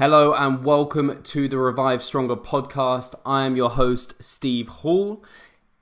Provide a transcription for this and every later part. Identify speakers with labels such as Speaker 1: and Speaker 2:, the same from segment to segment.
Speaker 1: Hello and welcome to the Revive Stronger podcast. I am your host, Steve Hall.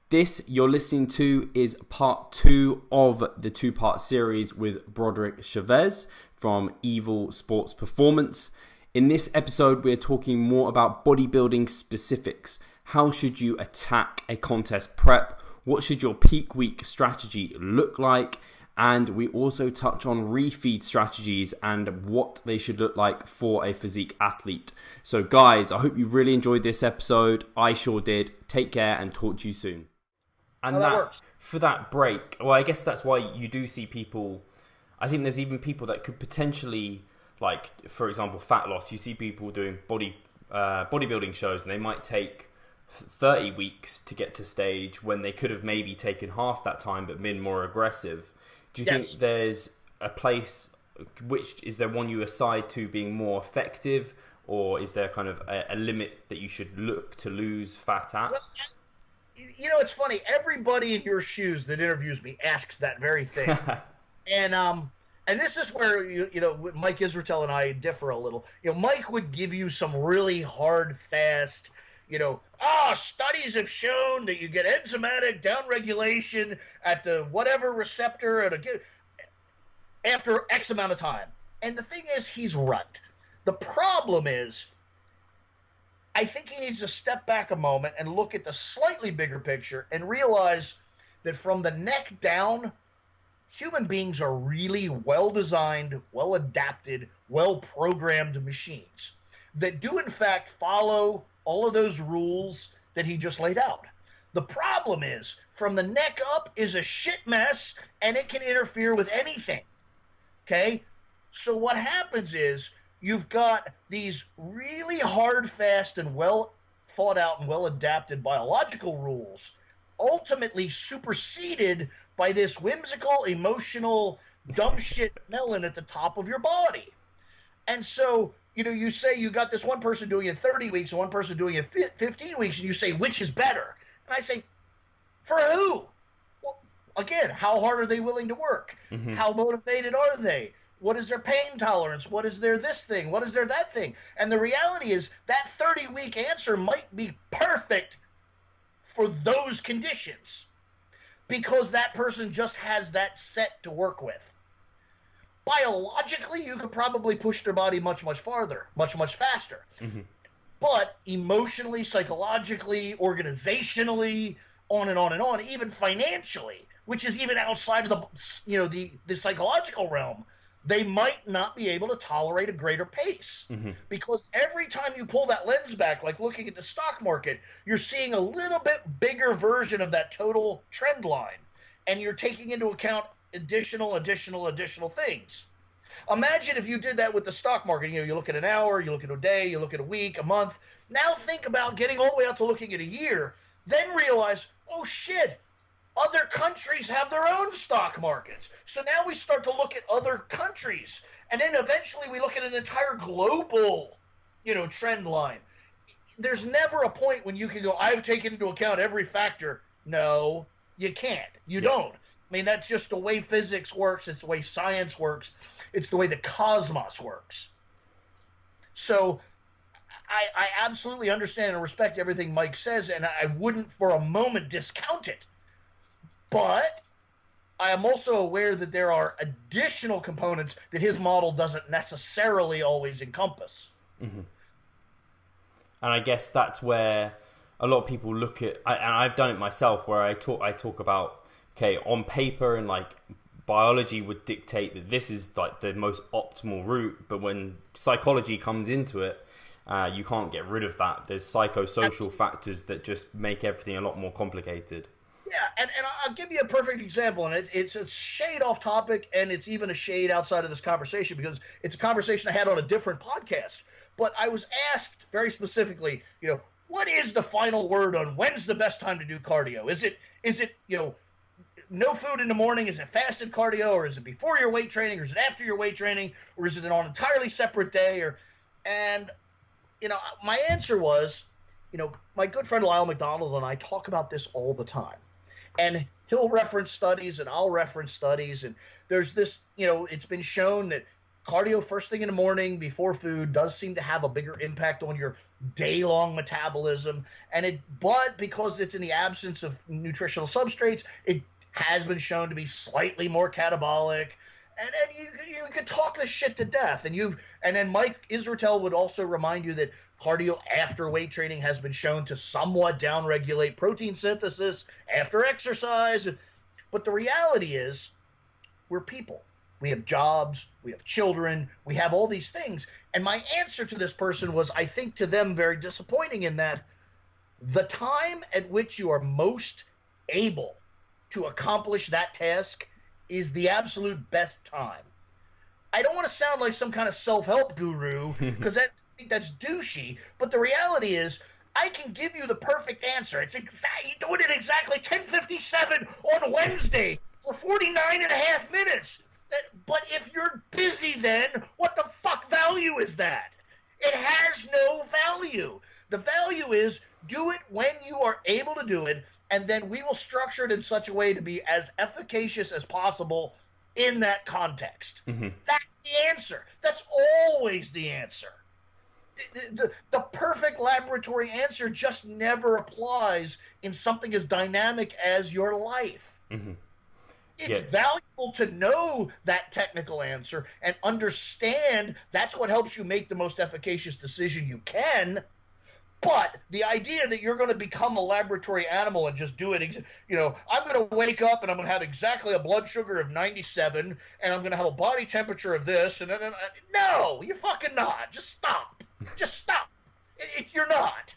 Speaker 1: This you're listening to is part 2 of the 2-part series with Broderick Chavez from Evil Sports Performance. In this episode, we're talking more about bodybuilding specifics. How should you attack a contest prep? What should your peak week strategy look like? And we also touch on refeed strategies and what they should look like for a physique athlete. So guys, I hope you really enjoyed this episode. I sure did. Take care and talk to you soon. And
Speaker 2: that works.
Speaker 1: For that break, well, I guess that's why you do see people. I think there's even people that could potentially, like, for example, fat loss. You see people doing bodybuilding shows and they might take 30 weeks to get to stage when they could have maybe taken half that time but been more aggressive. Do you think there's a place, is there one you aside to being more effective, or is there kind of a limit that you should look to lose fat at?
Speaker 2: Well, you know, it's funny. Everybody in your shoes that interviews me asks that very thing. and this is where, you know, Mike Israetel and I differ a little. You know, Mike would give you some really hard, fast, studies have shown that you get enzymatic downregulation at the whatever receptor after X amount of time. And the thing is, he's right. The problem is, I think he needs to step back a moment and look at the slightly bigger picture and realize that from the neck down, human beings are really well-designed, well-adapted, well-programmed machines that do, in fact, follow all of those rules that he just laid out. The problem is, from the neck up is a shit mess, and it can interfere with anything. Okay? So what happens is, you've got these really hard, fast, and well thought out and well adapted biological rules, ultimately superseded by this whimsical, emotional, dumb shit melon at the top of your body. And so, you know, you say you got this one person doing it 30 weeks and one person doing it 15 weeks, and you say, which is better? And I say, for who? Well, again, how hard are they willing to work? Mm-hmm. How motivated are they? What is their pain tolerance? What is their this thing? What is their that thing? And the reality is that 30-week answer might be perfect for those conditions because that person just has that set to work with. Biologically, you could probably push their body much, much farther, much, much faster. Mm-hmm. But emotionally, psychologically, organizationally, on and on and on, even financially, which is even outside of the psychological realm, they might not be able to tolerate a greater pace. Mm-hmm. Because every time you pull that lens back, like looking at the stock market, you're seeing a little bit bigger version of that total trend line. And you're taking into account additional things. Imagine if you did that with the stock market. You know, you look at an hour, you look at a day, you look at a week, a month. Now think about getting all the way out to looking at a year. Then realize, oh shit, other countries have their own stock markets. So now we start to look at other countries. And then eventually we look at an entire global, trend line. There's never a point when you can go, I've taken into account every factor. No, you can't. You don't. I mean, that's just the way physics works. It's the way science works. It's the way the cosmos works. So I absolutely understand and respect everything Mike says, and I wouldn't for a moment discount it. But I am also aware that there are additional components that his model doesn't necessarily always encompass.
Speaker 1: Mm-hmm. And I guess that's where a lot of people look at, and I've done it myself, where I talk about, okay, on paper and like biology would dictate that this is like the most optimal route, but when psychology comes into it, you can't get rid of that. There's psychosocial factors that just make everything a lot more complicated.
Speaker 2: Yeah, and I'll give you a perfect example, and it's a shade off topic, and it's even a shade outside of this conversation because it's a conversation I had on a different podcast. But I was asked very specifically, what is the final word on when's the best time to do cardio? Is it no food in the morning? Is it fasted cardio, or is it before your weight training, or is it after your weight training, or is it on an entirely separate day? And my answer was, my good friend Lyle McDonald and I talk about this all the time. And he'll reference studies and I'll reference studies. And there's this, it's been shown that cardio first thing in the morning before food does seem to have a bigger impact on your day-long metabolism, but because it's in the absence of nutritional substrates, it has been shown to be slightly more catabolic. And you could talk this shit to death, and then Mike Israetel would also remind you that cardio after weight training has been shown to somewhat downregulate protein synthesis after exercise. But the reality is, we're people. We have jobs, we have children, we have all these things. And my answer to this person was, I think to them, very disappointing in that the time at which you are most able to accomplish that task is the absolute best time. I don't want to sound like some kind of self-help guru because I think that's douchey, but the reality is I can give you the perfect answer. It's exactly doing it exactly 10:57 on Wednesday for 49 and a half minutes. But if you're busy then, what the fuck value is that? It has no value. The value is do it when you are able to do it, and then we will structure it in such a way to be as efficacious as possible in that context. Mm-hmm. That's the answer. That's always the answer. The perfect laboratory answer just never applies in something as dynamic as your life. Mm-hmm. It's valuable to know that technical answer and understand that's what helps you make the most efficacious decision you can. But the idea that you're going to become a laboratory animal and just do it, I'm going to wake up and I'm going to have exactly a blood sugar of 97 and I'm going to have a body temperature of this. No, you're fucking not. Just stop. Just stop. You're not.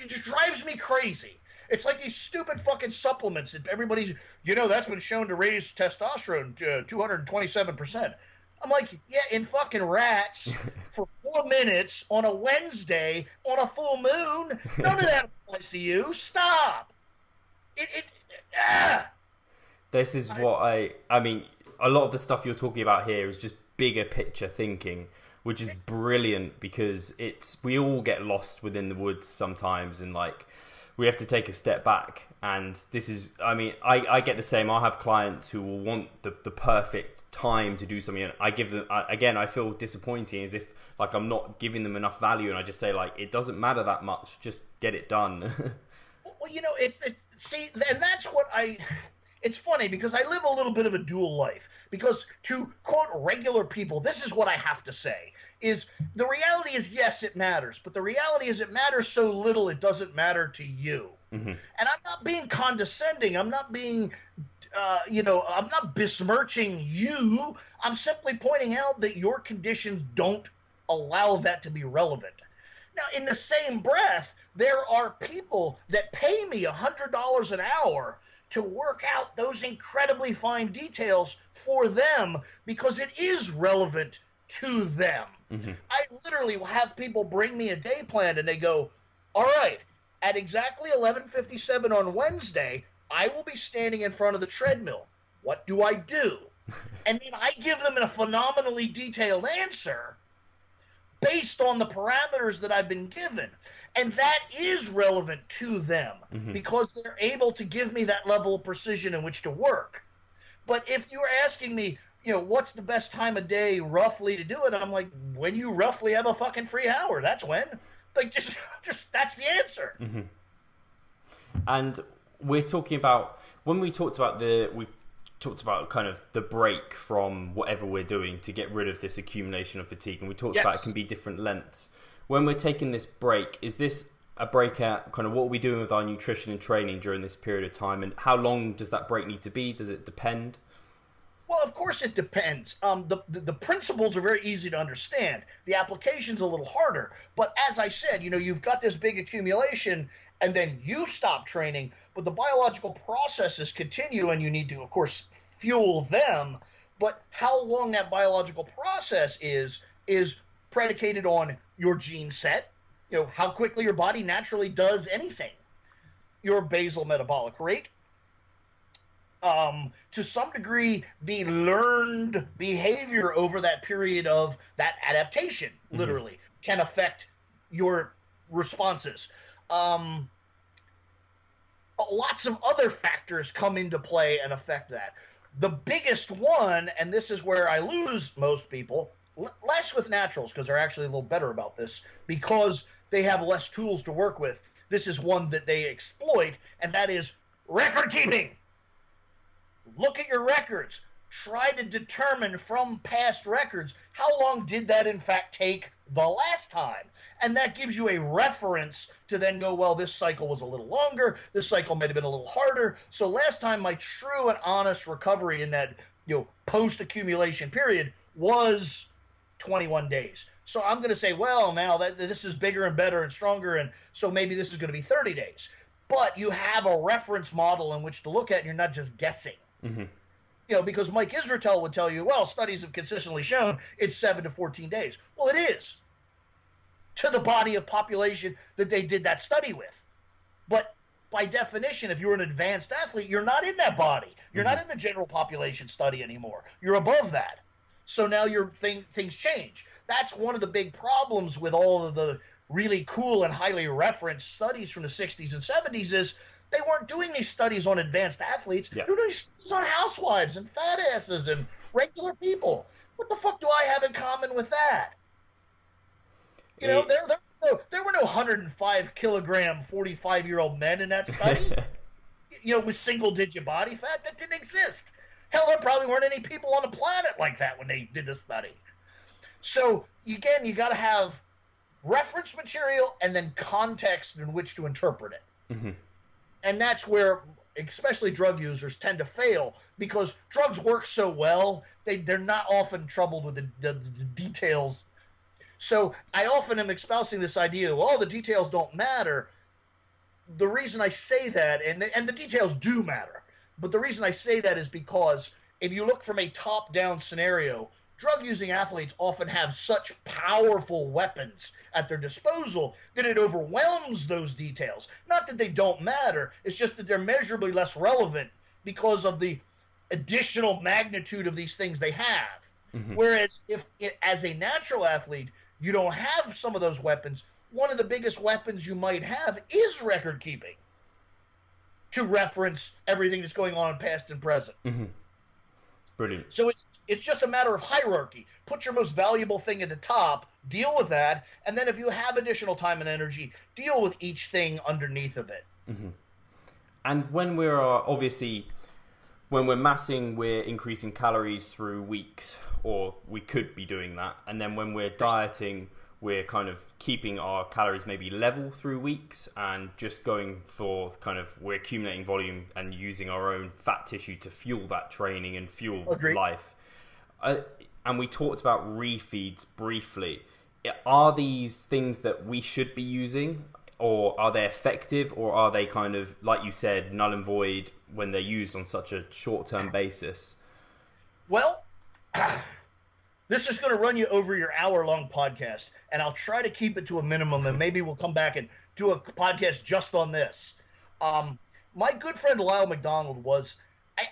Speaker 2: It just drives me crazy. It's like these stupid fucking supplements that everybody's, that's been shown to raise testosterone to 227%. I'm like, yeah, in fucking rats for 4 minutes on a Wednesday on a full moon. None of that applies to you. Stop.
Speaker 1: This is what I mean, a lot of the stuff you're talking about here is just bigger picture thinking, which is brilliant because we all get lost within the woods sometimes, and like, we have to take a step back. And this is, I get the same. I have clients who will want the perfect time to do something. And I give them, again, I feel disappointing as if like I'm not giving them enough value. And I just say like, it doesn't matter that much. Just get it done.
Speaker 2: Well, see, and that's what it's funny because I live a little bit of a dual life because to quote regular people, this is what I have to say. Is the reality is, yes, it matters, but the reality is it matters so little it doesn't matter to you. Mm-hmm. And I'm not being condescending. I'm not being, I'm not besmirching you. I'm simply pointing out that your conditions don't allow that to be relevant. Now, in the same breath, there are people that pay me $100 an hour to work out those incredibly fine details for them because it is relevant to them. Mm-hmm. I literally will have people bring me a day plan and they go, all right, at exactly 11:57 on Wednesday, I will be standing in front of the treadmill. What do I do? And then I give them a phenomenally detailed answer based on the parameters that I've been given. And that is relevant to them because they're able to give me that level of precision in which to work. But if you're asking me, what's the best time of day roughly to do it? I'm like, when you roughly have a fucking free hour, that's when. Like, just that's the answer. Mm-hmm.
Speaker 1: And we're talking about, when we talked about kind of the break from whatever we're doing to get rid of this accumulation of fatigue. And we talked about it can be different lengths. When we're taking this break, is this a break at kind of what are we doing with our nutrition and training during this period of time? And how long does that break need to be? Does it depend?
Speaker 2: Well, of course it depends. The principles are very easy to understand. The application's a little harder. But as I said, you've got this big accumulation and then you stop training, but the biological processes continue and you need to, of course, fuel them. But how long that biological process is predicated on your gene set, how quickly your body naturally does anything, your basal metabolic rate, to some degree, the learned behavior over that period of that adaptation, literally, can affect your responses. Lots of other factors come into play and affect that. The biggest one, and this is where I lose most people, less with naturals because they're actually a little better about this because they have less tools to work with. This is one that they exploit, and that is record keeping. Look at your records. Try to determine from past records how long did that in fact take the last time. And that gives you a reference to then go, well, this cycle was a little longer. This cycle might have been a little harder. So last time my true and honest recovery in that post-accumulation period was 21 days. So I'm going to say, well, now that this is bigger and better and stronger, and so maybe this is going to be 30 days. But you have a reference model in which to look at, and you're not just guessing.
Speaker 1: Mm-hmm.
Speaker 2: Because Mike Israetel would tell you, well, studies have consistently shown it's 7 to 14 days. Well, it is to the body of population that they did that study with. But by definition, if you're an advanced athlete, you're not in that body. You're not in the general population study anymore. You're above that. So now things change. That's one of the big problems with all of the really cool and highly referenced studies from the 60s and 70s is they weren't doing these studies on advanced athletes.
Speaker 1: Yeah.
Speaker 2: They were doing studies on housewives and fat asses and regular people. What the fuck do I have in common with that? There were no 105-kilogram 45-year-old men in that study. With single-digit body fat. That didn't exist. Hell, there probably weren't any people on the planet like that when they did the study. So, again, you got to have reference material and then context in which to interpret it.
Speaker 1: Mm-hmm.
Speaker 2: And that's where, especially drug users, tend to fail because drugs work so well, they're not often troubled with the details. So I often am espousing this idea, well, the details don't matter. The reason I say that, and the details do matter, but the reason I say that is because if you look from a top-down scenario, drug-using athletes often have such powerful weapons at their disposal that it overwhelms those details. Not that they don't matter, it's just that they're measurably less relevant because of the additional magnitude of these things they have. Mm-hmm. Whereas as a natural athlete, you don't have some of those weapons. One of the biggest weapons you might have is record keeping to reference everything that's going on past and present.
Speaker 1: Mm-hmm. Brilliant.
Speaker 2: So it's just a matter of hierarchy. Put your most valuable thing at the top, deal with that, and then if you have additional time and energy, deal with each thing underneath of it.
Speaker 1: Mm-hmm. And when we're massing, we're increasing calories through weeks, or we could be doing that. And then when we're dieting, we're kind of keeping our calories maybe level through weeks and just going for we're accumulating volume and using our own fat tissue to fuel that training and fuel life. And we talked about refeeds briefly. Are these things that we should be using, or are they effective, or are they kind of, like you said, null and void when they're used on such a short-term basis?
Speaker 2: Well, this is going to run you over your hour-long podcast, and I'll try to keep it to a minimum, and maybe we'll come back and do a podcast just on this. My good friend Lyle McDonald was,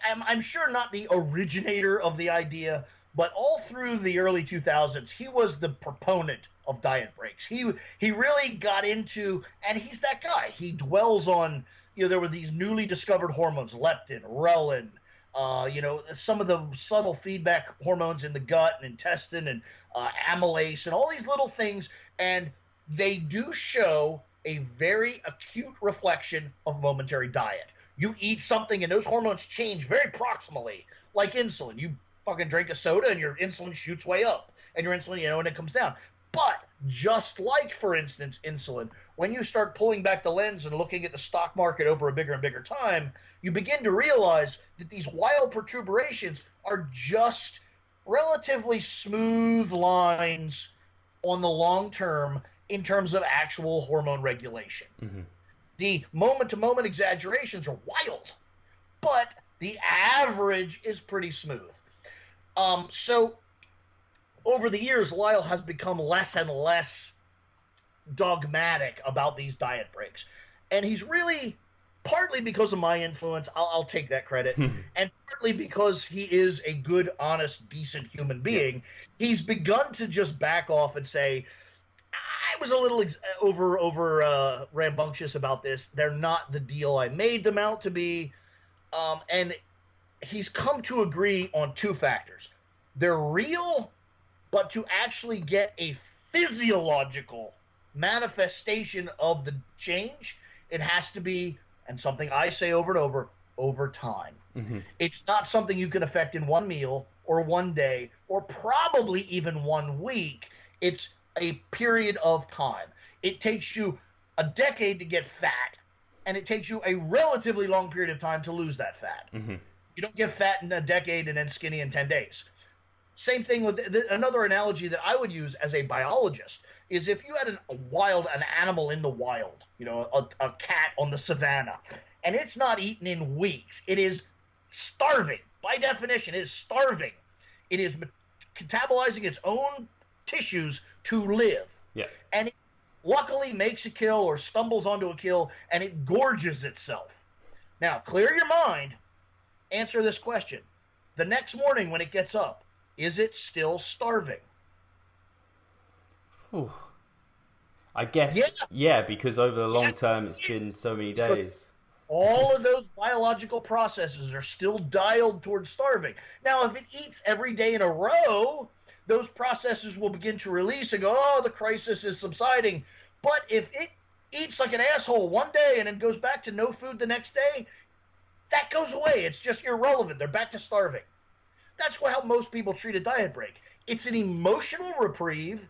Speaker 2: I'm sure not the originator of the idea, but all through the early 2000s, he was the proponent of diet breaks. He really got into, and he's that guy. He dwells on, there were these newly discovered hormones, leptin, ghrelin, some of the subtle feedback hormones in the gut and intestine and amylase and all these little things. And they do show a very acute reflection of momentary diet. You eat something and those hormones change very proximally, like insulin. You fucking drink a soda and your insulin shoots way up and your insulin, and it comes down. But just like, for instance, insulin, when you start pulling back the lens and looking at the stock market over a bigger and bigger time, you begin to realize that these wild perturbations are just relatively smooth lines on the long term in terms of actual hormone regulation. Mm-hmm. The moment-to-moment exaggerations are wild, but the average is pretty smooth. So over the years, Lyle has become less and less dogmatic about these diet breaks. And he's really, partly because of my influence, I'll take that credit, and partly because he is a good, honest, decent human being, he's begun to just back off and say, I was a little over rambunctious about this. They're not the deal I made them out to be. And he's come to agree on two factors. They're real, but to actually get a physiological manifestation of the change, it has to be, and something I say over and over time.
Speaker 1: Mm-hmm.
Speaker 2: It's not something you can affect in one meal or one day or probably even 1 week. It's a period of time. It takes you a decade to get fat, and it takes you a relatively long period of time to lose that fat.
Speaker 1: Mm-hmm.
Speaker 2: You don't get fat in a decade and then skinny in 10 days. Same thing with another analogy that I would use as a biologist is if you had an animal in the wild, a cat on the savannah, and it's not eaten in weeks. It is starving. By definition, it is starving. It is metabolizing its own tissues to live.
Speaker 1: Yeah.
Speaker 2: And it luckily makes a kill or stumbles onto a kill, and it gorges itself. Now, clear your mind. Answer this question. The next morning when it gets up, is it still starving?
Speaker 1: Ooh. I guess, yeah, because over the long term, it's been so many days.
Speaker 2: All of those biological processes are still dialed towards starving. Now, if it eats every day in a row, those processes will begin to release and go, oh, the crisis is subsiding. But if it eats like an asshole one day and then goes back to no food the next day, that goes away. It's just irrelevant. They're back to starving. That's how most people treat a diet break. It's an emotional reprieve.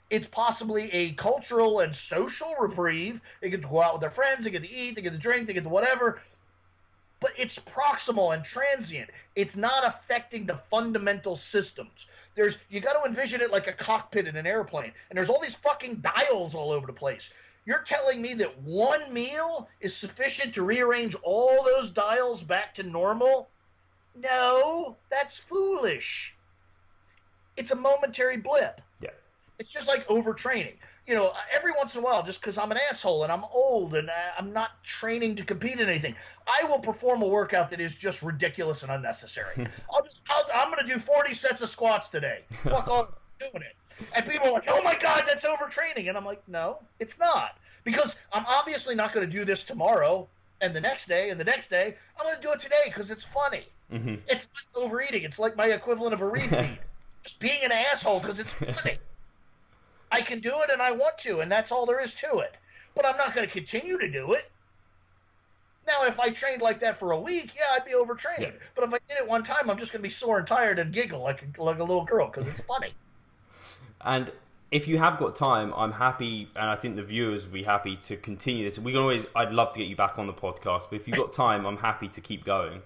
Speaker 2: It's possibly a cultural and social reprieve. They get to go out with their friends, they get to eat, they get to drink, they get to whatever. But it's proximal and transient. It's not affecting the fundamental systems. You got to envision it like a cockpit in an airplane, and there's all these fucking dials all over the place. You're telling me that one meal is sufficient to rearrange all those dials back to normal? No, that's foolish. It's a momentary blip.
Speaker 1: Yeah.
Speaker 2: It's just like overtraining. Every once in a while, just because I'm an asshole and I'm old and I'm not training to compete in anything, I will perform a workout that is just ridiculous and unnecessary. I'm going to do 40 sets of squats today. Fuck off, I'm doing it. And people are like, oh my God, that's overtraining. And I'm like, no, it's not. Because I'm obviously not going to do this tomorrow and the next day and the next day. I'm going to do it today because it's funny.
Speaker 1: Mm-hmm.
Speaker 2: It's like overeating. It's like my equivalent of a refeed. Just being an asshole because it's funny. I can do it and I want to, and that's all there is to it. But I'm not going to continue to do it. Now, if I trained like that for a week, yeah, I'd be overtrained. Yeah. But if I did it one time, I'm just going to be sore and tired and giggle like a little girl because it's funny.
Speaker 1: And if you have got time, I'm happy, and I think the viewers will be happy to continue this. I'd love to get you back on the podcast, but if you've got time, I'm happy to keep going.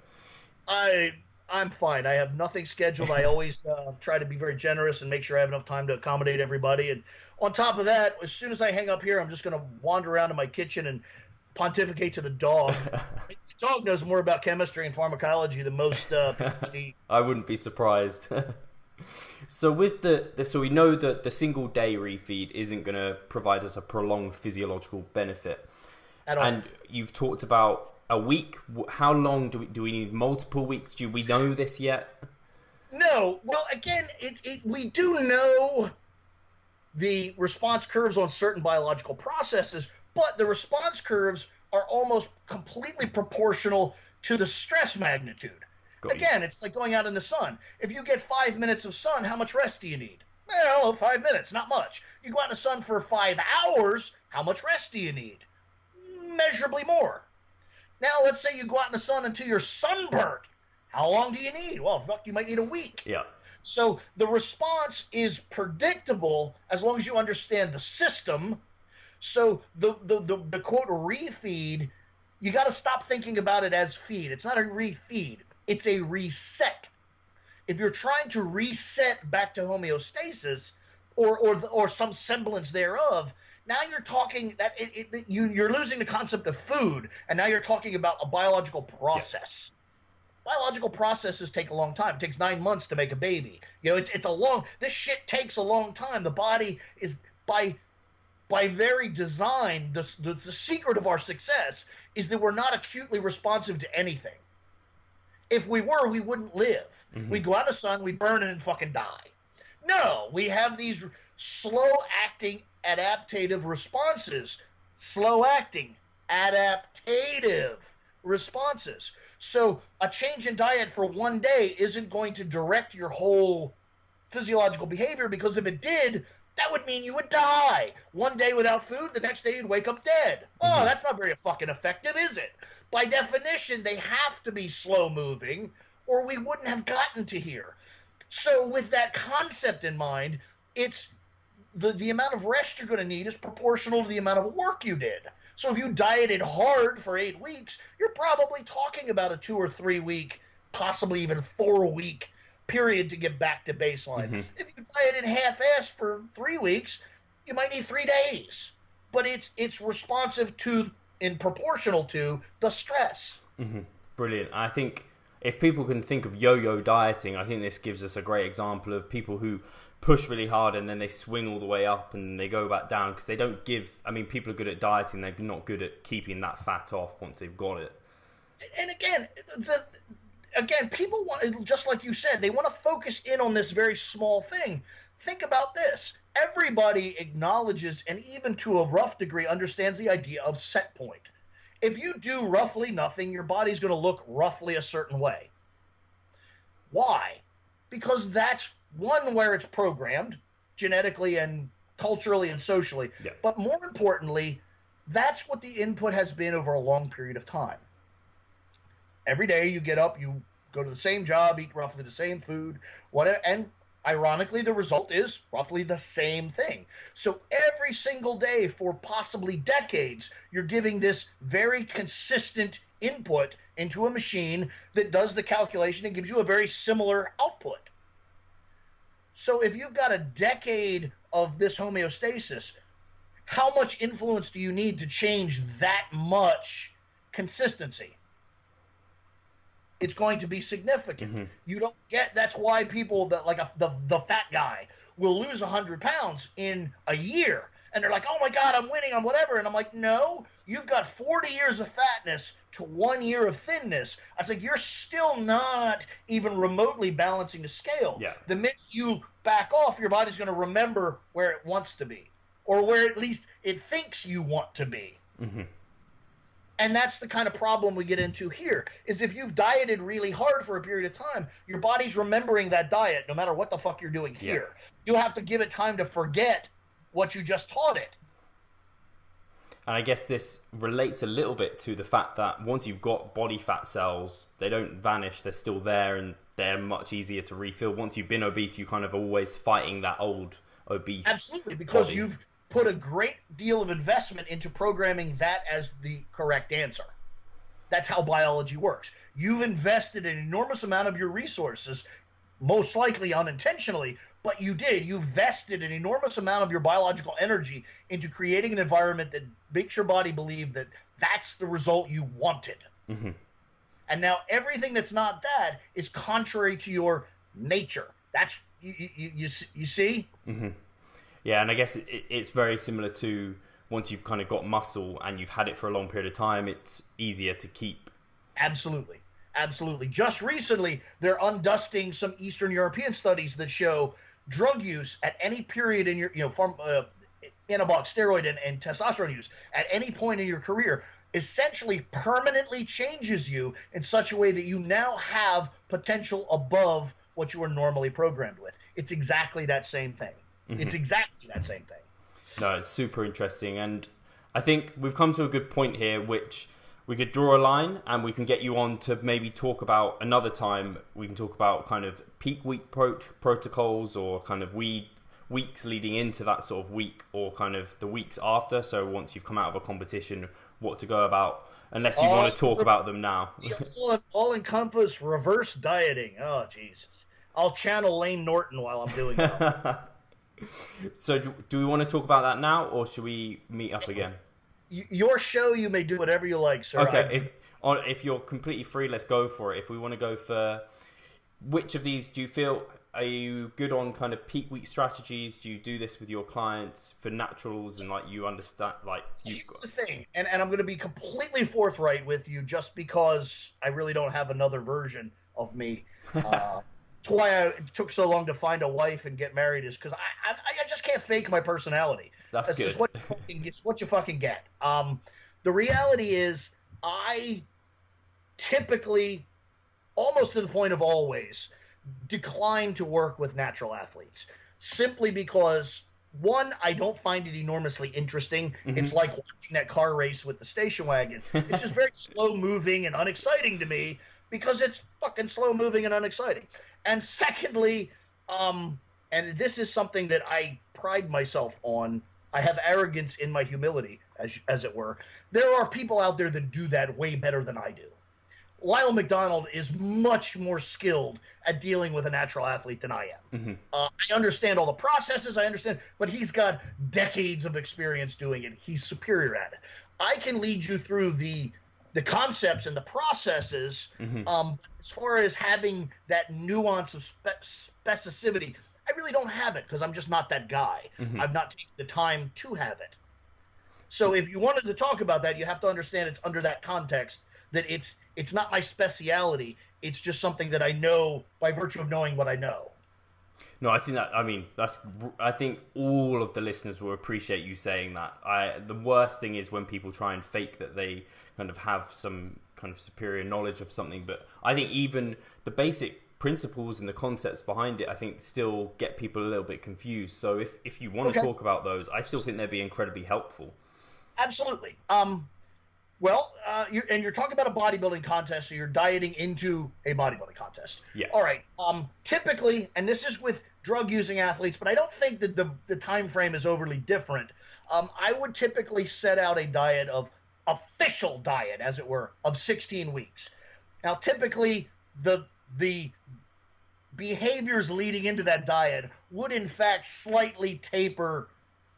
Speaker 2: I'm fine. I have nothing scheduled. I always try to be very generous and make sure I have enough time to accommodate everybody. And on top of that, as soon as I hang up here, I'm just going to wander around in my kitchen and pontificate to the dog. The dog knows more about chemistry and pharmacology than most PhD.
Speaker 1: I wouldn't be surprised. So with so we know that the single day refeed isn't going to provide us a prolonged physiological benefit.
Speaker 2: At all.
Speaker 1: And you've talked about a week. How long do we need? Multiple weeks? Do we know this yet?
Speaker 2: No. Well, again, we do know the response curves on certain biological processes, but the response curves are almost completely proportional to the stress magnitude. Again, it's like going out in the sun. If you get 5 minutes of sun, how much rest do you need? Well, 5 minutes, not much. You go out in the sun for 5 hours, how much rest do you need? Measurably more. Now, let's say you go out in the sun until you're sunburnt. How long do you need? Well, fuck, you might need a week.
Speaker 1: Yeah.
Speaker 2: So the response is predictable as long as you understand the system. So the quote refeed, you got to stop thinking about it as feed. It's not a refeed. It's a reset. If you're trying to reset back to homeostasis or some semblance thereof, now you're talking that you're losing the concept of food, and now you're talking about a biological process. Yeah. Biological processes take a long time. It takes 9 months to make a baby. This shit takes a long time. The body is by very design, the secret of our success is that we're not acutely responsive to anything. If we were, we wouldn't live. Mm-hmm. We'd go out in the sun, we'd burn and fucking die. No, we have these slow-acting adaptive responses. Slow-acting adaptive responses. So a change in diet for one day isn't going to direct your whole physiological behavior, because if it did, that would mean you would die. One day without food, the next day you'd wake up dead. Oh, that's not very fucking effective, is it? By definition, they have to be slow moving, or we wouldn't have gotten to here. So with that concept in mind, it's the amount of rest you're going to need is proportional to the amount of work you did. So if you dieted hard for 8 weeks, you're probably talking about a 2 or 3 week, possibly even 4 week period to get back to baseline. If you dieted half-assed for 3 weeks, you might need 3 days. But it's responsive to and proportional to the stress.
Speaker 1: Brilliant. I think if people can think of yo-yo dieting, I think this gives us a great example of people who push really hard and then they swing all the way up and they go back down because they don't give. I mean, people are good at dieting, they're not good at keeping that fat off once they've got it.
Speaker 2: And again, people want, just like you said, they want to focus in on this very small thing. Think about this. Everybody acknowledges, and even to a rough degree understands, the idea of set point. If you do roughly nothing, your body's going to look roughly a certain way. Why? Because that's one, where it's programmed genetically and culturally and socially.
Speaker 1: Yeah.
Speaker 2: But more importantly, that's what the input has been over a long period of time. Every day you get up, you go to the same job, eat roughly the same food, whatever, and ironically, the result is roughly the same thing. So every single day for possibly decades, you're giving this very consistent input into a machine that does the calculation and gives you a very similar output. So if you've got a decade of this homeostasis, how much influence do you need to change that much consistency? It's going to be significant. You don't get, that's why people that like the fat guy will lose 100 pounds in a year. And they're like, oh my God, I'm winning, I'm whatever. And I'm like, no, you've got 40 years of fatness to 1 year of thinness. I was like, you're still not even remotely balancing the scale.
Speaker 1: Yeah.
Speaker 2: The minute you back off, your body's going to remember where it wants to be, or where at least it thinks you want to be. And that's the kind of problem we get into here, is if you've dieted really hard for a period of time, your body's remembering that diet no matter what the fuck you're doing here. You have to give it time to forget what you just taught it.
Speaker 1: And I guess this relates a little bit to the fact that once you've got body fat cells, they don't vanish, they're still there and they're much easier to refill. Once you've been obese, you kind of always fighting that old obese.
Speaker 2: Absolutely, because
Speaker 1: body.
Speaker 2: you've put a great deal of investment into programming that as the correct answer. That's how biology works. You've invested an enormous amount of your resources, most likely unintentionally, but you did. You vested an enormous amount of your biological energy into creating an environment that makes your body believe that that's the result you wanted. And now everything that's not that is contrary to your nature. That's, you see?
Speaker 1: Yeah, and I guess it's very similar to once you've kind of got muscle and you've had it for a long period of time, it's easier to keep.
Speaker 2: Absolutely. Absolutely. Just recently, they're undusting some Eastern European studies that show drug use at any period in your, anabolic steroid and testosterone use at any point in your career essentially permanently changes you in such a way that you now have potential above what you were normally programmed with. It's exactly that same thing. It's exactly that same thing.
Speaker 1: No, it's super interesting. And I think we've come to a good point here, which we could draw a line and we can get you on to maybe talk about another time. We can talk about kind of peak week protocols, or kind of weeks leading into that sort of week, or kind of the weeks after. So once you've come out of a competition, what to go about, unless you want to talk about them now.
Speaker 2: All-encompass reverse dieting. Oh, Jesus. I'll channel Lane Norton while I'm doing that.
Speaker 1: So do we want to talk about that now, or should we meet up again?
Speaker 2: Your show, you may do whatever you like, sir.
Speaker 1: Okay, if you're completely free, let's go for it. If we want to go for, which of these do you feel, are you good on kind of peak week strategies? Do you do this with your clients for naturals, and like you understand, like you've got...
Speaker 2: Here's the thing, and I'm going to be completely forthright with you, just because I really don't have another version of me. That's why it took so long to find a wife and get married, is because I just can't fake my personality.
Speaker 1: That's good.
Speaker 2: Just what you fucking get. The reality is, I typically, almost to the point of always, decline to work with natural athletes simply because, one, I don't find it enormously interesting. It's like watching that car race with the station wagon. It's just very slow moving and unexciting to me because it's fucking slow moving and unexciting. And secondly, and this is something that I pride myself on, I have arrogance in my humility, as it were. There are people out there that do that way better than I do. Lyle McDonald is much more skilled at dealing with a natural athlete than I am. I understand all the processes, but he's got decades of experience doing it. He's superior at it. I can lead you through the concepts and the processes. As far as having that nuance of specificity, I really don't have it because I'm just not that guy. I've not taken the time to have it. So if you wanted to talk about that, you have to understand it's under that context, that it's not my speciality. It's just something that I know by virtue of knowing what I know.
Speaker 1: No, I think all of the listeners will appreciate you saying that. The worst thing is when people try and fake that they kind of have some kind of superior knowledge of something. But I think even the basic principles and the concepts behind it, I think, still get people a little bit confused. So if you want to talk about those, I still think they'd be incredibly helpful.
Speaker 2: Absolutely. You're talking about a bodybuilding contest, so you're dieting into a bodybuilding contest.
Speaker 1: Yeah.
Speaker 2: All right. Typically, and this is with drug-using athletes, but I don't think that the time frame is overly different. I would typically set out a diet official diet, as it were, of 16 weeks. Now, typically, the behaviors leading into that diet would, in fact, slightly taper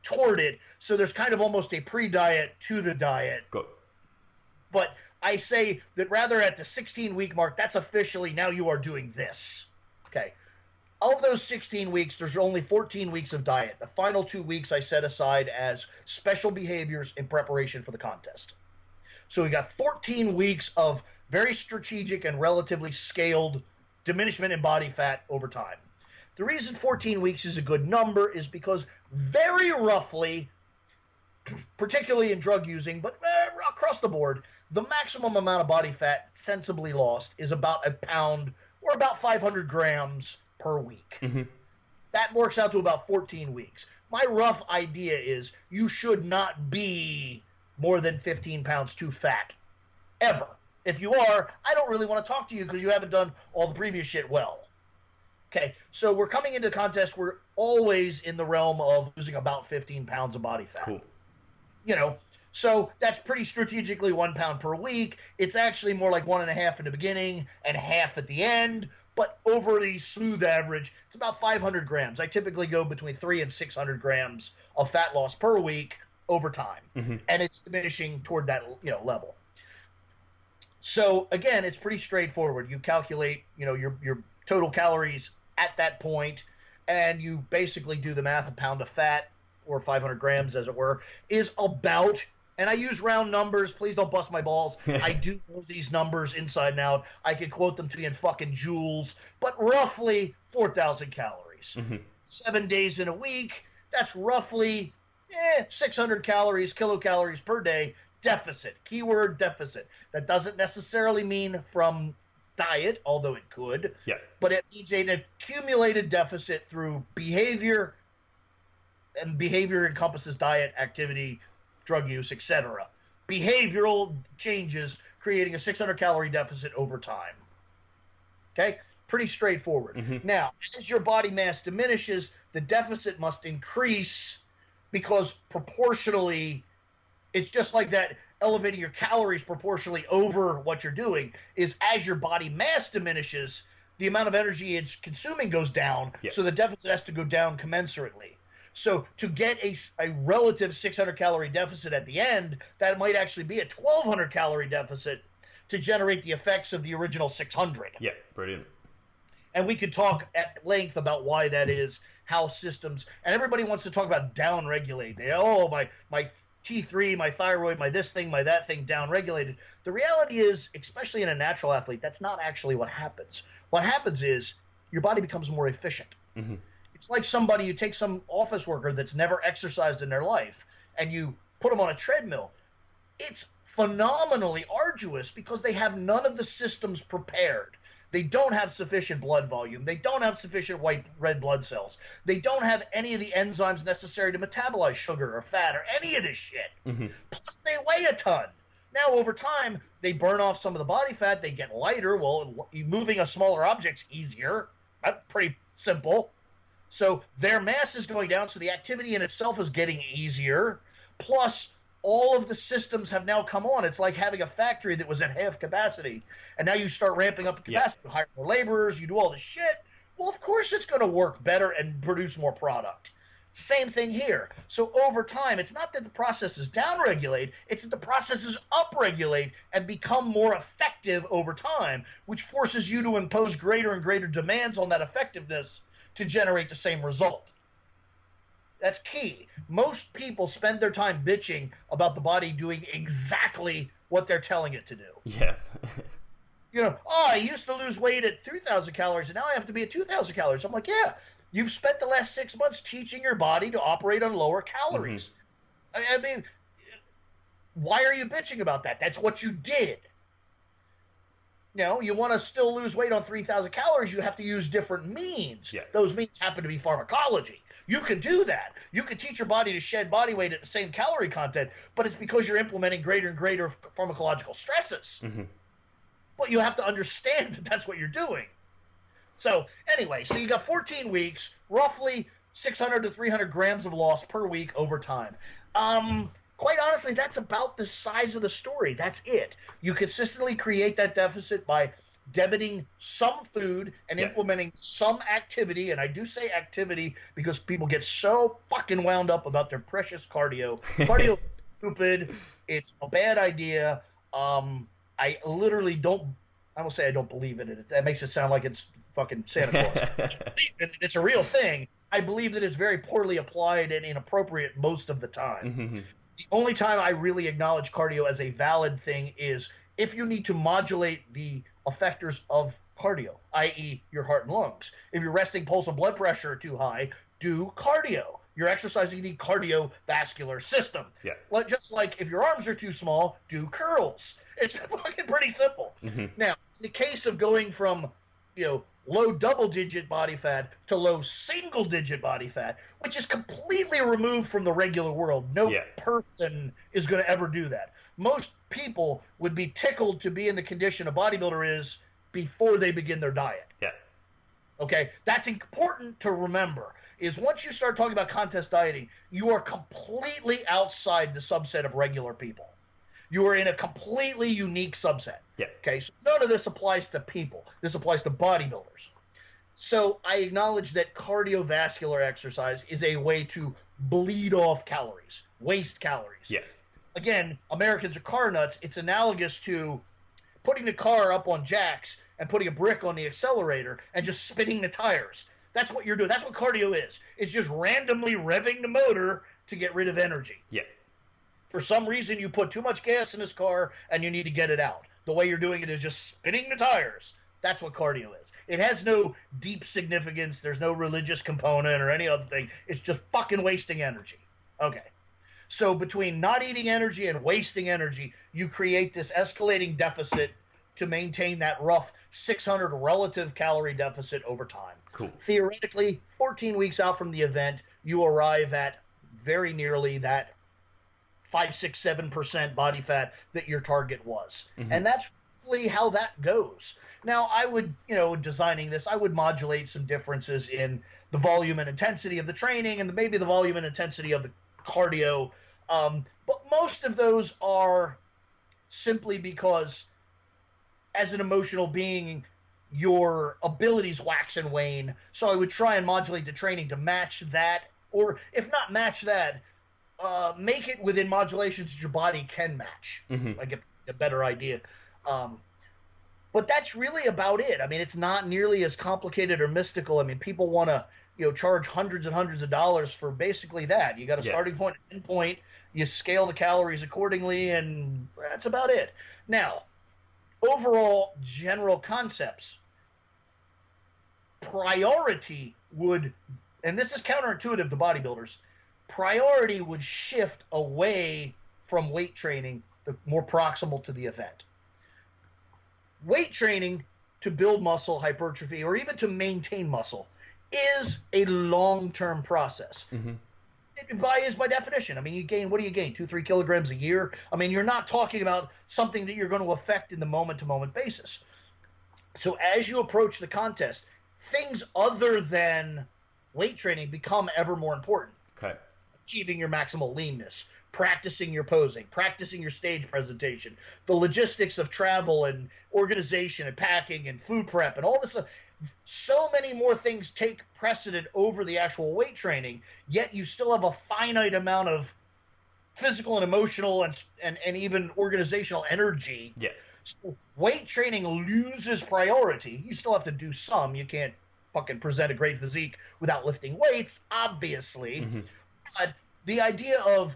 Speaker 2: toward it. So there's kind of almost a pre-diet to the diet.
Speaker 1: Good.
Speaker 2: But I say that rather at the 16-week mark, that's officially now you are doing this. Okay. Of those 16 weeks, there's only 14 weeks of diet. The final 2 weeks I set aside as special behaviors in preparation for the contest. So we got 14 weeks of very strategic and relatively scaled diminishment in body fat over time. The reason 14 weeks is a good number is because very roughly, particularly in drug using, but across the board, the maximum amount of body fat sensibly lost is about a pound or about 500 grams per week. That works out to about 14 weeks. My rough idea is you should not be more than 15 pounds too fat, ever. If you are, I don't really want to talk to you because you haven't done all the previous shit well. Okay, so we're coming into the contest. We're always in the realm of losing about 15 pounds of body fat.
Speaker 1: Cool.
Speaker 2: You know, so that's pretty strategically 1 pound per week. It's actually more like 1.5 in the beginning and half at the end. But over the smooth average, it's about 500 grams. I typically go between 300 and 600 grams of fat loss per week over time. And it's diminishing toward that, level. So again, it's pretty straightforward. You calculate, your total calories at that point, and you basically do the math. A pound of fat, or 500 grams, as it were, is about, and I use round numbers. Please don't bust my balls. I do know these numbers inside and out. I can quote them to you in fucking joules, but roughly 4,000 calories. 7 days in a week, that's roughly 600 calories, kilocalories per day. Deficit. Keyword deficit. That doesn't necessarily mean from diet, although it could.
Speaker 1: Yeah.
Speaker 2: But it means an accumulated deficit through behavior, and behavior encompasses diet, activity, drug use, etc. Behavioral changes creating a 600-calorie deficit over time. Okay? Pretty straightforward. Now, as your body mass diminishes, the deficit must increase because proportionally, it's just like that elevating your calories proportionally over what you're doing is as your body mass diminishes, the amount of energy it's consuming goes down, so the deficit has to go down commensurately. So to get a relative 600-calorie deficit at the end, that might actually be a 1,200-calorie deficit to generate the effects of the original 600.
Speaker 1: Yeah, brilliant.
Speaker 2: And we could talk at length about why that is, how systems, and everybody wants to talk about down-regulate. My T3, my thyroid, my this thing, my that thing, down-regulated. The reality is, especially in a natural athlete, that's not actually what happens. What happens is your body becomes more efficient. It's like you take some office worker that's never exercised in their life, and you put them on a treadmill. It's phenomenally arduous because they have none of the systems prepared. They don't have sufficient blood volume. They don't have sufficient white red blood cells. They don't have any of the enzymes necessary to metabolize sugar or fat or any of this shit.
Speaker 1: Mm-hmm.
Speaker 2: Plus, they weigh a ton. Now, over time, they burn off some of the body fat. They get lighter. Well, moving a smaller object's easier. That's pretty simple. So their mass is going down, so the activity in itself is getting easier. Plus, all of the systems have now come on. It's like having a factory that was at half capacity, and now you start ramping up the capacity, hire more laborers, you do all this shit. Well, of course it's going to work better and produce more product. Same thing here. So over time, it's not that the processes downregulate, it's that the processes upregulate and become more effective over time, which forces you to impose greater and greater demands on that effectiveness to generate the same result. That's key. Most people spend their time bitching about the body doing exactly what they're telling it to do.
Speaker 1: Yeah.
Speaker 2: I used to lose weight at 3,000 calories, and now I have to be at 2,000 calories. I'm like, yeah, you've spent the last 6 months teaching your body to operate on lower calories. Mm-hmm. I mean, why are you bitching about that? That's what you did. You want to still lose weight on 3,000 calories, you have to use different means.
Speaker 1: Yeah.
Speaker 2: Those means happen to be pharmacology. You can do that. You can teach your body to shed body weight at the same calorie content, but it's because you're implementing greater and greater pharmacological stresses. Mm-hmm. But you have to understand that that's what you're doing. So anyway, so you got 14 weeks, roughly 600 to 300 grams of loss per week over time. Quite honestly, that's about the size of the story. That's it. You consistently create that deficit by debiting some food and implementing some activity, and I do say activity because people get so fucking wound up about their precious cardio. Cardio is stupid. It's a bad idea. I literally don't – I won't say I don't believe in it. That makes it sound like it's fucking Santa Claus. It's a real thing. I believe that it's very poorly applied and inappropriate most of the time. Mm-hmm. The only time I really acknowledge cardio as a valid thing is if you need to modulate the effectors of cardio, i.e. your heart and lungs. If your resting pulse and blood pressure are too high, do cardio. You're exercising the cardiovascular system. Yeah. Just like if your arms are too small, do curls. It's fucking pretty simple. Mm-hmm. Now, in the case of going from, low double-digit body fat to low single-digit body fat, which is completely removed from the regular world. No person is going to ever do that. Most people would be tickled to be in the condition a bodybuilder is before they begin their diet. Yeah. Okay? That's important to remember, is once you start talking about contest dieting, you are completely outside the subset of regular people. You are in a completely unique subset. Yeah. Okay, so none of this applies to people. This applies to bodybuilders. So I acknowledge that cardiovascular exercise is a way to bleed off calories, waste calories. Yeah. Again, Americans are car nuts. It's analogous to putting the car up on jacks and putting a brick on the accelerator and just spinning the tires. That's what you're doing. That's what cardio is. It's just randomly revving the motor to get rid of energy. Yeah. For some reason, you put too much gas in this car and you need to get it out. The way you're doing it is just spinning the tires. That's what cardio is. It has no deep significance. There's no religious component or any other thing. It's just fucking wasting energy. Okay. So between not eating energy and wasting energy, you create this escalating deficit to maintain that rough 600 relative calorie deficit over time. Cool. Theoretically, 14 weeks out from the event, you arrive at very nearly that 5, 6, 7% body fat that your target was. Mm-hmm. And that's really how that goes. Now, I would, designing this, I would modulate some differences in the volume and intensity of the training and maybe the volume and intensity of the cardio. But most of those are simply because as an emotional being, your abilities wax and wane. So I would try and modulate the training to match that, or if not match that, make it within modulations that your body can match. Mm-hmm. I get a better idea. But that's really about it. I mean, it's not nearly as complicated or mystical. I mean, people want to, charge hundreds and hundreds of dollars for basically that. You got a starting point, an end point. You scale the calories accordingly, and that's about it. Now, overall general concepts. Priority would, and this is counterintuitive to bodybuilders, priority would shift away from weight training the more proximal to the event. Weight training to build muscle, hypertrophy, or even to maintain muscle is a long-term process.
Speaker 1: Mm-hmm.
Speaker 2: By definition. I mean, what do you gain? 2-3 kilograms a year? I mean, you're not talking about something that you're going to affect in the moment-to-moment basis. So as you approach the contest, things other than weight training become ever more important.
Speaker 1: Okay.
Speaker 2: Achieving your maximal leanness, practicing your posing, practicing your stage presentation, the logistics of travel and organization and packing and food prep and all this stuff. So many more things take precedent over the actual weight training, yet you still have a finite amount of physical and emotional and even organizational energy.
Speaker 1: Yeah.
Speaker 2: So weight training loses priority. You still have to do some. You can't fucking present a great physique without lifting weights, obviously.
Speaker 1: Mm-hmm.
Speaker 2: But the idea of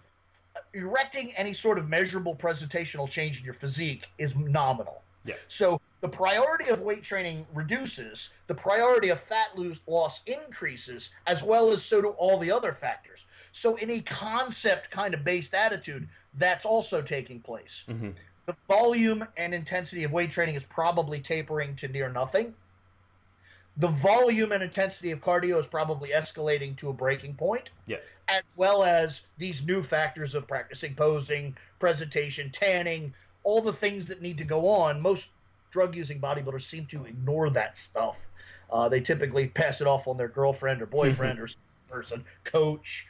Speaker 2: erecting any sort of measurable presentational change in your physique is nominal.
Speaker 1: Yeah.
Speaker 2: So the priority of weight training reduces, the priority of fat loss increases, as well as so do all the other factors. So in a concept kind of based attitude, that's also taking place.
Speaker 1: Mm-hmm.
Speaker 2: The volume and intensity of weight training is probably tapering to near nothing. The volume and intensity of cardio is probably escalating to a breaking point.
Speaker 1: Yeah.
Speaker 2: As well as these new factors of practicing posing, presentation, tanning, all the things that need to go on. Most drug-using bodybuilders seem to ignore that stuff. They typically pass it off on their girlfriend or boyfriend or person, coach.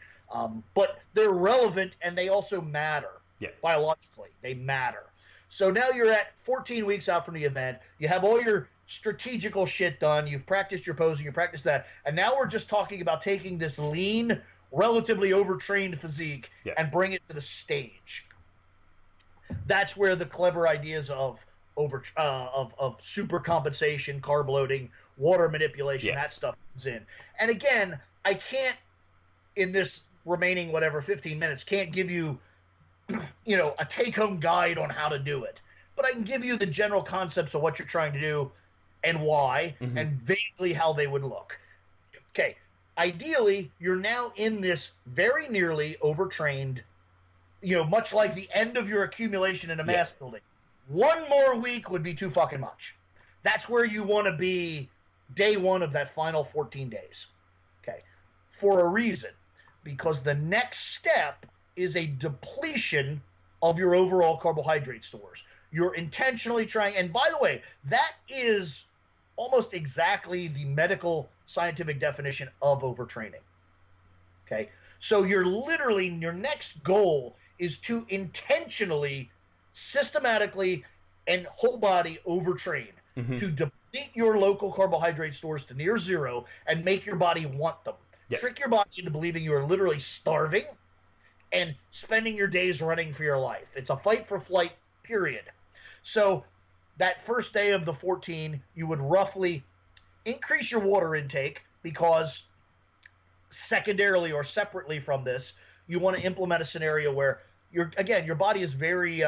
Speaker 2: But they're relevant, and they also matter.
Speaker 1: Yeah.
Speaker 2: Biologically. They matter. So now you're at 14 weeks out from the event. You have all your strategical shit done. You've practiced your posing. You practiced that. And now we're just talking about taking this lean, relatively overtrained physique and bring it to the stage. That's where the clever ideas of super compensation, carb loading, water manipulation, that stuff comes in. And again, I can't, in this remaining 15 minutes, can't give you, a take-home guide on how to do it. But I can give you the general concepts of what you're trying to do and why, and vaguely how they would look. Okay. Ideally, you're now in this very nearly overtrained, much like the end of your accumulation in a mass building. One more week would be too fucking much. That's where you want to be day one of that final 14 days. Okay. For a reason. Because the next step is a depletion of your overall carbohydrate stores. You're intentionally trying, and by the way, that is almost exactly the medical scientific definition of overtraining. Okay? So you're literally, your next goal is to intentionally, systematically, and whole body overtrain to deplete your local carbohydrate stores to near zero and make your body want them. Yep. Trick your body into believing you are literally starving and spending your days running for your life. It's a fight for flight, period. So that first day of the 14, you would roughly increase your water intake because secondarily or separately from this, you want to implement a scenario where your body is very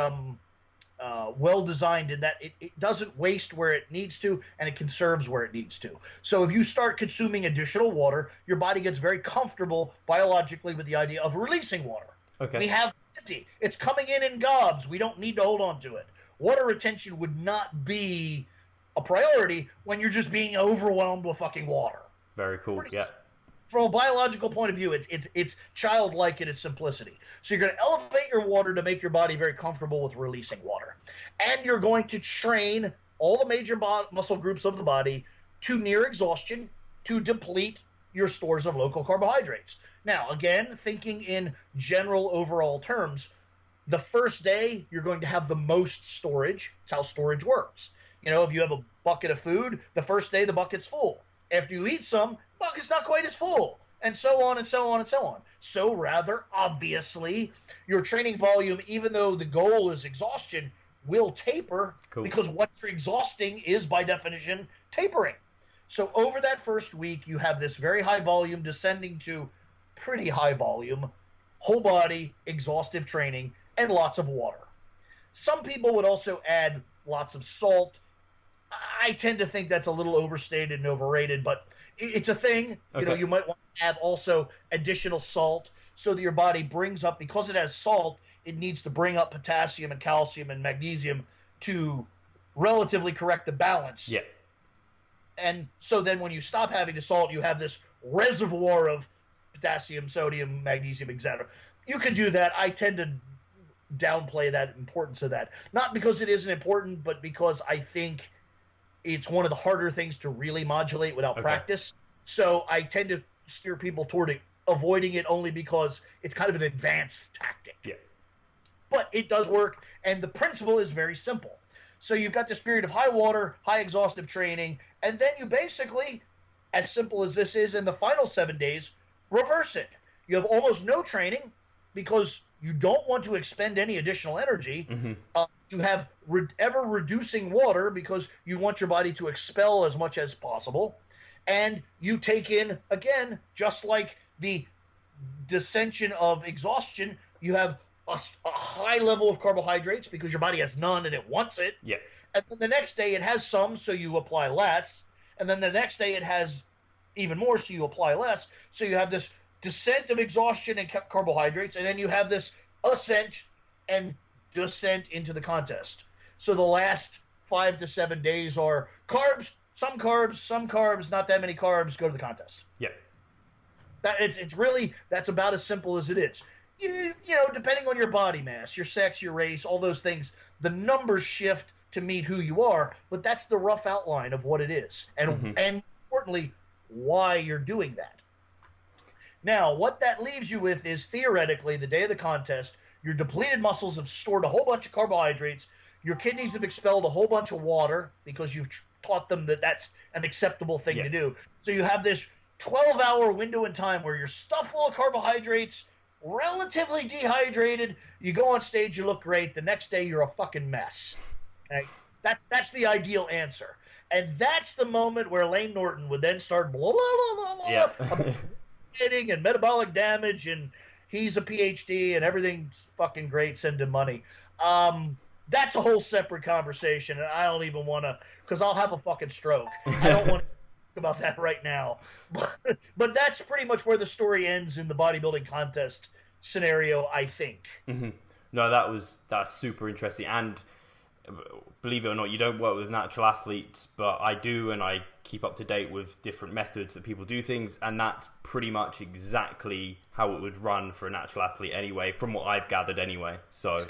Speaker 2: well designed in that it doesn't waste where it needs to and it conserves where it needs to. So if you start consuming additional water, your body gets very comfortable biologically with the idea of releasing water. Okay. We have plenty. It's coming in gobs. We don't need to hold on to it. Water retention would not be a priority when you're just being overwhelmed with fucking water.
Speaker 1: Very cool. Yeah.
Speaker 2: From a biological point of view, it's childlike in its simplicity. So you're going to elevate your water to make your body very comfortable with releasing water. And you're going to train all the major muscle groups of the body to near exhaustion to deplete your stores of local carbohydrates. Now, again, thinking in general overall terms, the first day you're going to have the most storage. It's how storage works. If you have a bucket of food, the first day the bucket's full. After you eat some, the bucket's not quite as full, and so on and so on and so on. So rather obviously, your training volume, even though the goal is exhaustion, will taper because what you're exhausting is by definition tapering. So over that first week, you have this very high volume descending to pretty high volume, whole body, exhaustive training, and lots of water. Some people would also add lots of salt. I tend to think that's a little overstated and overrated, but it's a thing. Okay. You might want to add also additional salt so that your body brings up, because it has salt, it needs to bring up potassium and calcium and magnesium to relatively correct the balance.
Speaker 1: Yeah.
Speaker 2: And so then when you stop having the salt, you have this reservoir of potassium, sodium, magnesium, etc. You can do that. I tend to downplay that importance of that. Not because it isn't important, but because I think it's one of the harder things to really modulate without practice. So I tend to steer people toward avoiding it only because it's kind of an advanced tactic.
Speaker 1: Yeah.
Speaker 2: But it does work, and the principle is very simple. So you've got this period of high water, high exhaustive training, and then you basically, as simple as this is, in the final 7 days, reverse it. You have almost no training because you don't want to expend any additional energy. You have ever-reducing water because you want your body to expel as much as possible. And you take in, again, just like the dissension of exhaustion, you have a high level of carbohydrates because your body has none and it wants it.
Speaker 1: Yeah.
Speaker 2: And then the next day it has some, so you apply less. And then the next day it has even more, so you apply less. So you have this descent of exhaustion and carbohydrates, and then you have this ascent and descent into the contest. So the last 5 to 7 days are carbs, some carbs, not that many carbs, go to the contest.
Speaker 1: Yeah.
Speaker 2: It's really, that's about as simple as it is. You know, depending on your body mass, your sex, your race, all those things, the numbers shift to meet who you are, but that's the rough outline of what it is. And importantly, why you're doing that. Now, what that leaves you with is, theoretically, the day of the contest, your depleted muscles have stored a whole bunch of carbohydrates, your kidneys have expelled a whole bunch of water because you've taught them that that's an acceptable thing to do. So you have this 12-hour window in time where you're stuffed full of carbohydrates, relatively dehydrated, you go on stage, you look great, the next day you're a fucking mess. Okay? That's the ideal answer. And that's the moment where Lane Norton would then start blah, blah, blah, blah, blah, and metabolic damage, and he's a PhD, and everything's fucking great, send him money. That's a whole separate conversation, and I don't even want to, because I'll have a fucking stroke. I don't want to talk about that right now. But that's pretty much where the story ends in the bodybuilding contest scenario, I think.
Speaker 1: No, that's super interesting. And believe it or not, you don't work with natural athletes, but I do, and I keep up to date with different methods that people do things, and that's pretty much exactly how it would run for a natural athlete anyway, from what I've gathered anyway. So,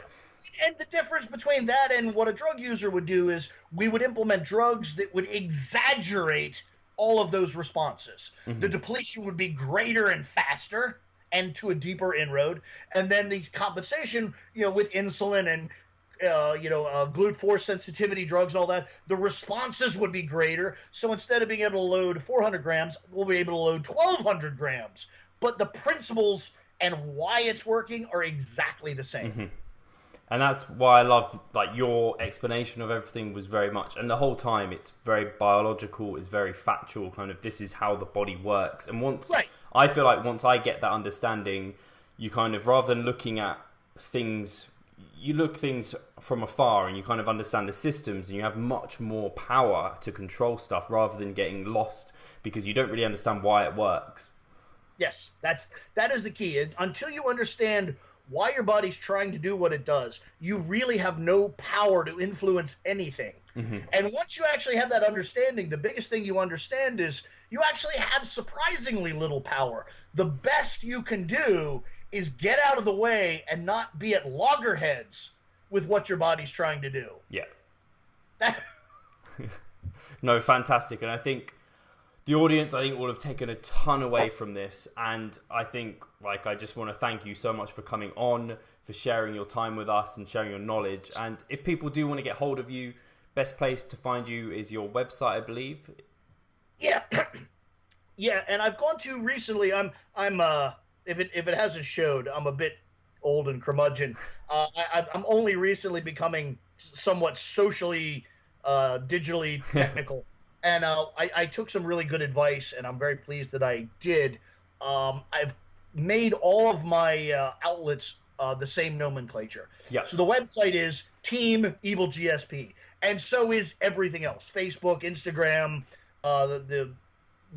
Speaker 2: and the difference between that and what a drug user would do is we would implement drugs that would exaggerate all of those responses. The depletion would be greater and faster and to a deeper inroad, and then the compensation, with insulin and GLUT4 sensitivity drugs and all that, the responses would be greater. So instead of being able to load 400 grams, we'll be able to load 1,200 grams. But the principles and why it's working are exactly the same.
Speaker 1: And that's why I love, your explanation of everything was very much, and the whole time it's very biological, it's very factual, kind of this is how the body works. And I feel like once I get that understanding, you kind of, rather than looking at things, you look things from afar and you kind of understand the systems, and you have much more power to control stuff rather than getting lost because you don't really understand why it works.
Speaker 2: Yes, that is the key. Until you understand why your body's trying to do what it does, you really have no power to influence anything. And once you actually have that understanding, the biggest thing you understand is you actually have surprisingly little power. The best you can do is get out of the way and not be at loggerheads with what your body's trying to do.
Speaker 1: Yeah. No, fantastic. And I think the audience, will have taken a ton away from this. And I think, I just want to thank you so much for coming on, for sharing your time with us and sharing your knowledge. And if people do want to get hold of you, best place to find you is your website, I believe. Yeah.
Speaker 2: Yeah, and I've gone to recently, I'm if it hasn't showed, I'm a bit old and curmudgeon. I'm only recently becoming somewhat socially, digitally technical. And I took some really good advice, and I'm very pleased that I did. I've made all of my outlets the same nomenclature.
Speaker 1: Yeah.
Speaker 2: So the website is Team Evil GSP, and so is everything else: Facebook, Instagram, the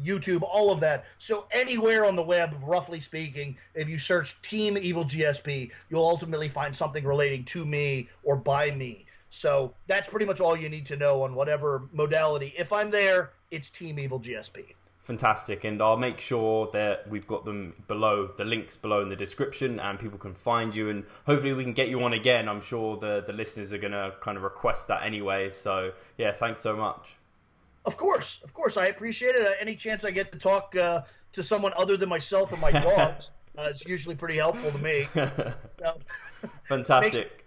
Speaker 2: YouTube, all of that. So anywhere on the web, roughly speaking, if you search Team Evil GSP, you'll ultimately find something relating to me or by me. So that's pretty much all you need to know on whatever modality. If I'm there, it's Team Evil GSP.
Speaker 1: Fantastic, and I'll make sure that we've got them below, the links below in the description, and people can find you, and hopefully we can get you on again. I'm sure the listeners are going to kind of request that anyway. So yeah, thanks so much.
Speaker 2: Of course, I appreciate it. Any chance I get to talk to someone other than myself or my dogs, it's usually pretty helpful to me. So,
Speaker 1: fantastic.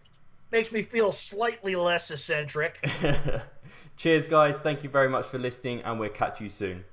Speaker 2: Makes me feel slightly less eccentric.
Speaker 1: Cheers, guys. Thank you very much for listening, and we'll catch you soon.